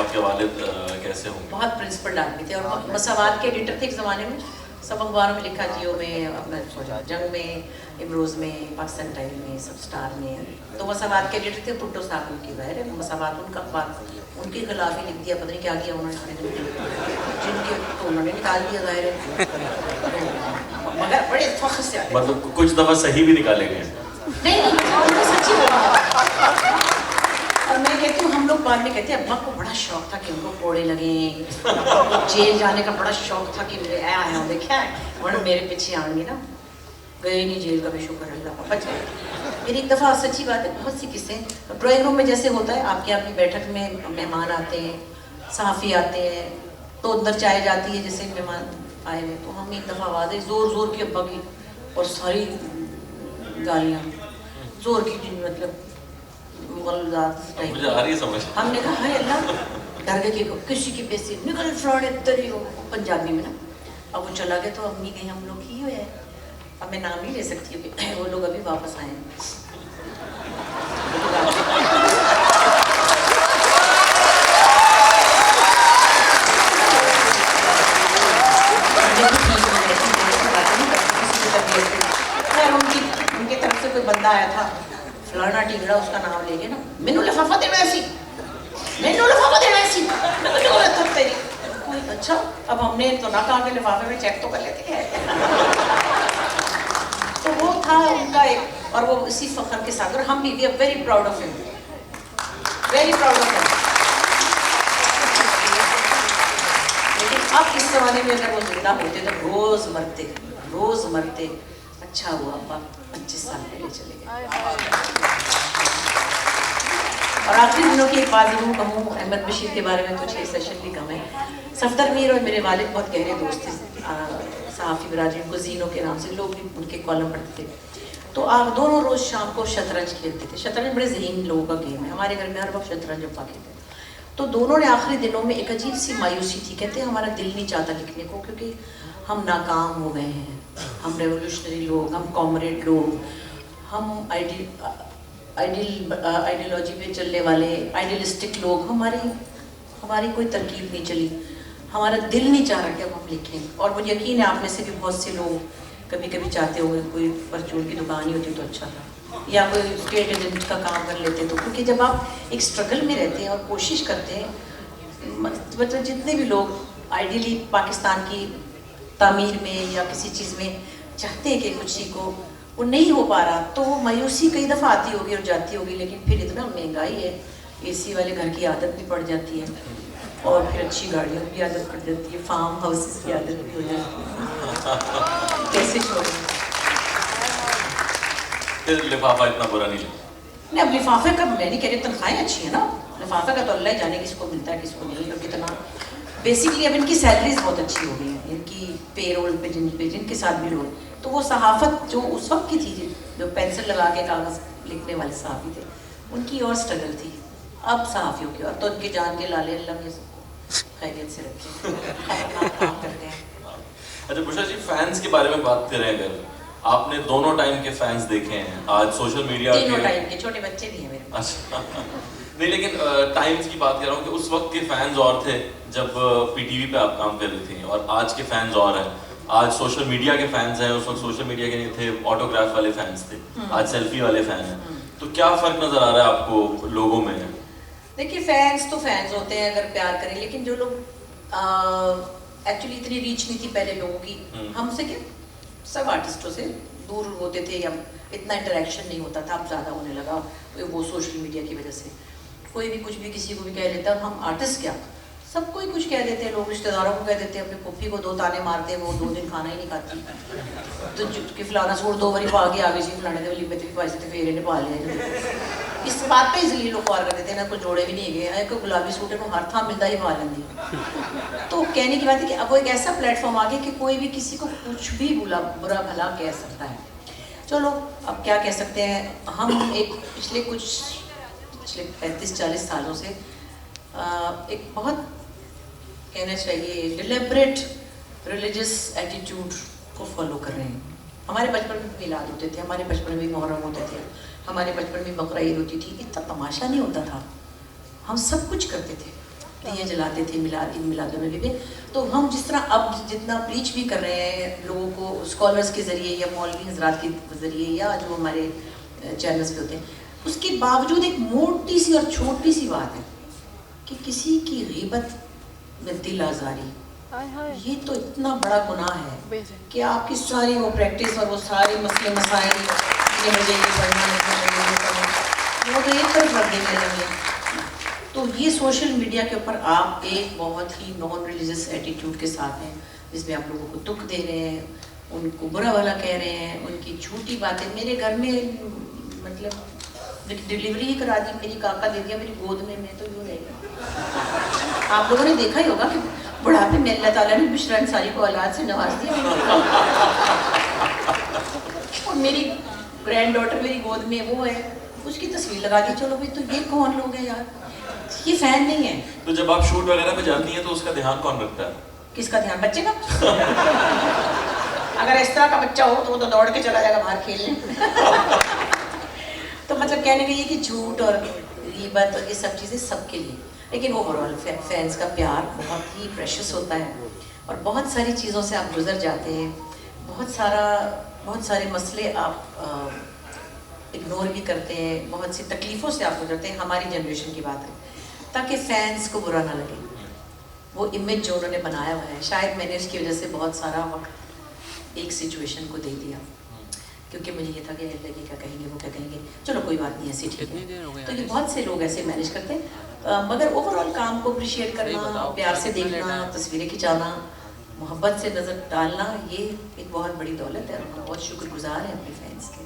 آپ کے والد کیسے ہوں؟ بہت پرنسپل آدمی تھے اور مساوات کے ایڈیٹر تھے ایک زمانے میں. سب اخباروں میں لکھا جیو میں, جنگ میں, امروز میں, پاکستان ٹائم میں, سب اسٹار میں. تو مساوات کے ایڈیٹر تھے بھٹو صاحب ان کی ظاہر ہے مساوات ان کا اخبار, ان کے خلاف ہی لکھ دیا, پتہ نہیں کیا کیا انہوں نے جن کے تو انہوں نے نکال دیا ظاہر ہے. مگر بڑے فخر سے مطلب کچھ دفعہ صحیح بھی نکالے گئے نہیں سچی بات. اور میں کہتی ہوں ہم لوگ بعد میں کہتے ہیں ابا کو بڑا شوق تھا کہ ان کو کوڑے لگیں, جیل جانے کا بڑا شوق تھا کہ میرے آیا ہوں دیکھا ہے ورنہ میرے پیچھے آؤں گی نا, گئے نہیں جیل کا بھی شکر اللہ بچ گئے. میری ایک دفعہ سچی بات ہے بہت سی قصے ڈرائنگ روم میں جیسے ہوتا ہے آپ کی بیٹھک میں مہمان آتے ہیں, صحافی آتے ہیں تو اندر چائے جاتی ہے جیسے مہمان آئے ہوئے, تو ہم ایک دفعہ آواز آئی زور زور کی ابا کی اور ساری گالیاں زور کی مطلب مغلظات. ہم نے کہا ہے اللہ ڈر گئے کہ کسی کی پیسے نکل فلاڑے تری ہو پنجابی میں نا. اب وہ چلا گیا تو امی کہیں ہم لوگ ہی ہوئے ہیں, اب میں نام نہیں لے سکتی ہوں کہ وہ لوگ ابھی واپس آئے ہیں. ان کی طرف سے کوئی بندہ آیا تھا فلانا ٹنگڑا اس کا نام لے کے نا مینو لفافہ دینا ایسی, مینو لفافہ دینا ایسی. اچھا اب ہم نے تو نہ کہا کہ لفافے میں چیک تو کر لیتے ہیں. تو وہ تھا ان کا ایک, اور وہ اسی فخر کے ساتھ, اور ہم بھی we are very proud of ہم, ویری پراؤڈ آف ہم. لیکن اب اس زمانے میں اگر وہ زندہ ہوتے تو روز مرتے. اچھا ہوا ابا 25 سال پہلے چلے گئے. اور آخری دنوں کی ایک بات ضرور کہوں, احمد بشیر کے بارے میں کچھ سیشن بھی کم ہے. صفدر میر اور میرے والد بہت گہرے دوست تھے, صحافی برادری کو زینوں کے نام سے لوگ بھی ان کے کالم پڑھتے تھے. تو آپ دونوں روز شام کو شطرنج کھیلتے تھے. شطرنج بڑے ذہین لوگوں کا گیم ہے, ہمارے گھر میں ہر وقت شطرنج ابا کھیلتے تھے. تو دونوں نے آخری دنوں میں ایک عجیب سی مایوسی تھی, کہتے ہیں ہمارا دل نہیں چاہتا لکھنے کو کیونکہ ہم ناکام ہو گئے ہیں, ہم ریولیوشنری لوگ, ہم کامریڈ لوگ, ہم آئیڈیالوجی پہ چلنے والے آئیڈیلسٹک لوگ, ہماری کوئی ترکیب نہیں چلی, ہمارا دل نہیں چاہ رہا کہ اب ہم لکھیں. اور مجھے یقین ہے آپ میں سے بھی بہت سے لوگ کبھی کبھی چاہتے ہو گے کوئی پرچون کی دکان ہی ہوتی تو اچھا تھا, یا کوئی اسٹیٹ ایجنٹ کا کام کر لیتے تو, کیونکہ جب آپ ایک اسٹرگل میں رہتے ہیں اور کوشش کرتے ہیں, مطلب جتنے بھی لوگ آئیڈیلی پاکستان کی تعمیر میں یا کسی چیز میں چاہتے ہیں کہ کچھ کو وہ نہیں ہو پا رہا, تو وہ مایوسی کئی دفعہ آتی ہوگی اور جاتی ہوگی. لیکن پھر اتنا مہنگائی ہے, اے سی والے گھر کی عادت بھی پڑ جاتی ہے, اور پھر اچھی گاڑیوں کی عادت پڑ جاتی ہے, فارم ہاؤسز کی عادت بھی ہو جاتی ہے. کیسے چھوڑیں؟ لفافہ اتنا برا نہیں لگا. نہیں, اب لفافے کا میں نہیں کہہ رہی, تنخواہیں اچھی ہیں نا, لفافے کا تو اللہ جانے کس کو ملتا ہے کس کو نہیں, اور کتنا بیسکلی اب ان کی سیلریز بہت اچھی ہو گئی ہیں, ان کی پے رول پہ جن کے ساتھ بھی رول. تو وہ صحافت جو اس وقت کی تھی, جو پینسل لگا کے کاغذ لکھنے والے صحافی تھے, ان کی اور اسٹرگل تھی. اب صحافیوں کی اور تو ان کے جان کے لالے اللہ میں خیریت سے رکھے, اپنا کام کرتے ہیں. اچھا بشرا جی, فینس کے بارے میں بات کریں, اگر آپ نے دونوں ٹائم کے فینس دیکھے ہیں, آج سوشل میڈیا کے تینوں ٹائم کے, چھوٹے بچے بھی ہیں میرے. اچھا نہیں, لیکن ٹائمز کی بات کر رہا ہوں کہ اس وقت کے فینز اور تھے جب پی ٹی وی پہ آپ کام کر رہی تھیں, اور آج کے فینز اور ہیں. آج سوشل میڈیا کے فینز ہیں, اس وقت سوشل میڈیا کے نہیں تھے, آٹوگراف والے فینز تھے, آج سیلفی والے فین ہیں. تو کیا فرق نظر آ رہا ہے آپ کو لوگوں میں؟ دیکھیے فینس تو فینس ہوتے ہیں اگر پیار کریں, لیکن جو لوگ ایکچولی اتنی ریچ نہیں تھی پہلے لوگوں کی, ہم سے کیا سب آرٹسٹوں سے دور ہوتے تھے, یا اتنا انٹریکشن نہیں ہوتا تھا. اب زیادہ ہونے لگا وہ سوشل میڈیا کی وجہ سے. کوئی بھی کچھ بھی کسی کو بھی کہہ لیتا, ہم آرٹسٹ کیا سب کوئی کچھ کہہ دیتے ہیں. لوگ رشتہ داروں کو کہہ دیتے ہیں, اپنے پھپھی کو 2 تانے مارتے ہیں, وہ 2 دن کھانا ہی نہیں کھاتی. تو کہ فلانا سوٹ 2 باری پا کے آگے جی فلانے کے ولیمے تے پائے تھے, پھر پا لیا. اس بات پہ اس لیے لوگ خوار کر دیتے ہیں, نہ کوئی جوڑے بھی نہیں گئے, کوئی گلابی سوٹ ہے ہر تھا ملتا ہی پا لیں. تو کہنے کی بات ہے کہ اب وہ ایک ایسا پلیٹ فارم آ گیا کہ کوئی بھی کسی کو کچھ بھی برا بھلا کہہ سکتا ہے. چلو اب کیا کہہ سکتے ہیں, ہم ایک پچھلے 35-40 سالوں سے ایک بہت کہنا چاہیے ڈیلیبریٹ ریلیجس ایٹیٹیوڈ کو فالو کر رہے ہیں. ہمارے بچپن میں میلاد ہوتے تھے, ہمارے بچپن میں محرم ہوتے تھے, ہمارے بچپن میں بقرہ عید ہوتی تھی, اتنا تماشا نہیں ہوتا تھا, ہم سب کچھ کرتے تھے. دیے جلاتے تھے میلاد النبی پہ. تو ہم جس طرح اب جتنا پریچ بھی کر رہے ہیں لوگوں کو اسکالرس کے ذریعے یا مولوی حضرات کے ذریعے یا جو ہمارے چینلس پہ ہوتے ہیں, اس کے باوجود ایک موٹی سی اور چھوٹی سی بات ہے کہ کسی کی غیبت میں دل آزاری, یہ تو اتنا بڑا گناہ ہے کہ آپ کی ساری وہ پریکٹس اور وہ سارے مسئلے مسائل کہ مجھے یہ پڑھنا ہے وہ تو ایک طرف رکھ دیں گے. تو یہ سوشل میڈیا کے اوپر آپ ایک بہت ہی نان ریلیجیس ایٹیٹیوڈ کے ساتھ ہیں جس میں آپ لوگوں کو دکھ دے رہے ہیں, ان کو برا بھلا کہہ رہے ہیں, ان کی جھوٹی باتیں. میرے گھر میں مطلب ڈلیوری ہی کرا دی, میری کاکا دے دیا میری گود میں تو یوں رہ گیا. آپ لوگوں نے دیکھا ہی ہوگا کہ بڑھاپے میں اللہ تعالیٰ نے بشرا انصاری کو اولاد سے نواز دیا, اور میری گرینڈ ڈاٹر میری گود میں وہ ہے, اس کی تصویر لگا دی. چلو بھائی, تو یہ کون لوگ ہیں یار, یہ فین نہیں ہے. تو جب آپ شوٹ وغیرہ پہ جاتی ہیں تو اس کا دھیان کون رکھتا ہے؟ کس کا دھیان؟ بچے کا. اگر اس طرح کا بچہ ہو تو وہ تو دوڑ کے چلا جائے گا باہر کھیلنے. تو مطلب کہنے کا یہ کہ جھوٹ اور غیبت اور یہ سب چیزیں سب کے لیے, لیکن اوور آل فینس کا پیار بہت ہی پریشس ہوتا ہے, اور بہت ساری چیزوں سے آپ گزر جاتے ہیں, بہت سارے مسئلے آپ اگنور بھی کرتے ہیں, بہت سی تکلیفوں سے آپ گزرتے ہیں. ہماری جنریشن کی بات ہے, تاکہ فینس کو برا نہ لگے. وہ امیج جو انہوں نے بنایا ہوا ہے, شاید میں نے اس کی وجہ سے بہت سارا وقت ایک سچویشن کو دے دیا, کیونکہ مجھے یہ تھا کہ لگے کیا کہیں گے, وہ کیا کہیں گے, چلو کوئی بات نہیں, ایسی ٹھیک ہے. تو یہ بہت سے لوگ ایسے مینیج کرتے ہیں. مگر اوور آل کام کو اپریشیٹ کرنا, پیار سے دیکھنا, تصویریں کھنچانا, محبت سے نظر ڈالنا, یہ ایک بہت بڑی دولت ہے. ہم بہت شکر گزار ہیں اپنے فینس کے.